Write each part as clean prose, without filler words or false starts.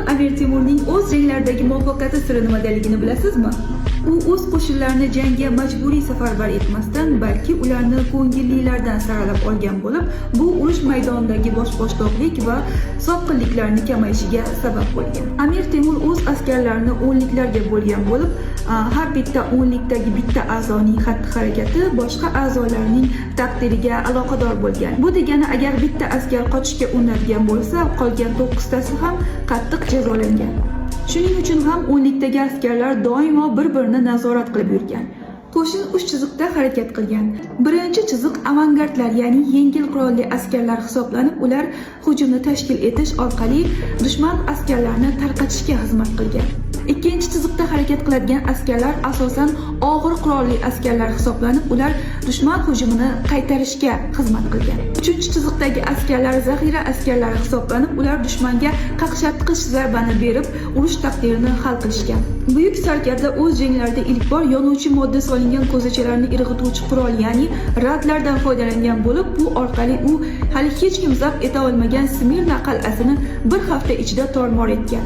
Sulton Amir Temurning o'z janglardagi muvaffaqiyati siri nimadaligini bilasizmi? U o'z qo'shinlarini jangga majburiy safarbar etmasdan, balki ularni ko'ngillilardan saralab olgan bo'lib, bu urush maydonidagi boshboshdoqlik va sotqinliklarning kamayishiga sabab bo'lgan. Amir Temur o'z askarlarini o'nliklarga bo'lgan bo'lib, har bitta o'nlikdagi bitta a'zoning xatti-harakati boshqa a'zolarning taqdiriga aloqador bo'lgan. Bu degani agar bitta askar qochishga urinadigan bo'lsa, qolgan 9tasi ham qattiq jazolangan. Shuning uchun ham o'nlikdagi askarlar doimo bir-birini nazorat qilib yurgan. Qo'shin 3 chiziqda harakat qilgan. Birinchi chiziq avangardlar, ya'ni yengil qurolli askarlar hisoblanib, ular hujumni tashkil etish orqali dushman askarlarini tarqatishga xizmat qilgan. Ikkinchi chiziqda harakat qiladigan askarlar asosan og'ir qurolli askarlar hisoblanib, ular dushman hujumini qaytarishga xizmat qilgan. Uchinchi chiziqdagi askarlar zaxira askarlari hisoblanib, ular dushmanga qaqshatqich zarbani berib, urush taqdirini hal qilishgan. Buyuk sarkarda o'z janglarida ilk bor yonuvchi modda solingan ko'zachalarni irg'ituvchi qurol, ya'ni radlardan foydalangan bo'lib, bu orqali u hali hech kim zabt eta olmagan Smirna qal'asini bir hafta ichida tor-mor etgan.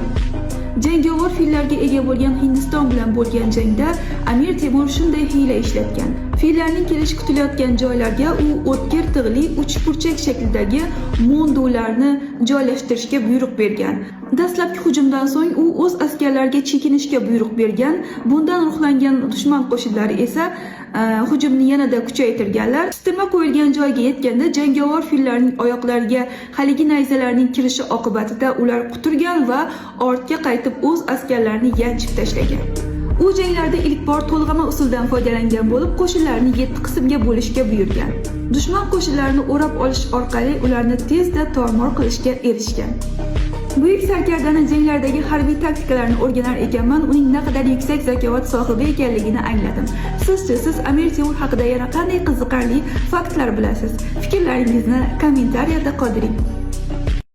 Jangovar fillarga ega bo'lgan Hindiston bilan bo'lgan jangda Amir Temur shunday hiyla ishlatgan. Fillarning kelishi kutilayotgan joylarga u o'tkir tig'li uchburchak shaklidagi mondularni joylashtirishga buyruq bergan. Dastlabki hujumdan so'ng u o'z askarlariga chekinishga buyruq bergan. Bundan ruhlangan dushman qo'shinlari esa hujumni yanada kuchaytirganlar. Isitma qo'yilgan joyga yetganda jangovar fillarning oyoqlariga haligi nayzalarning kirishi oqibatida ular quturgan va ortga qaytib o'z askarlarini yanchib tashlagan. U janglarda ilk bor to'lg'ama usuldan foydalangan bo'lib, qo'shinlarni 7 qismga bo'lishga buyurgan. Dushman qo'shinlarini o'rab olish orqali ularni tezda tor-mor qilishga erishgan. Buyuk sarkardaning janglardagi harbiy taktikalarni o'rganar ekanman, uning naqadar yuksak zakovat sohibi ekanligini angladim. Sizcha, siz Amir Temur haqida yana qanday qiziqarli faktlar bilasiz? Fikrlaringizni kommentariyada qoldiring.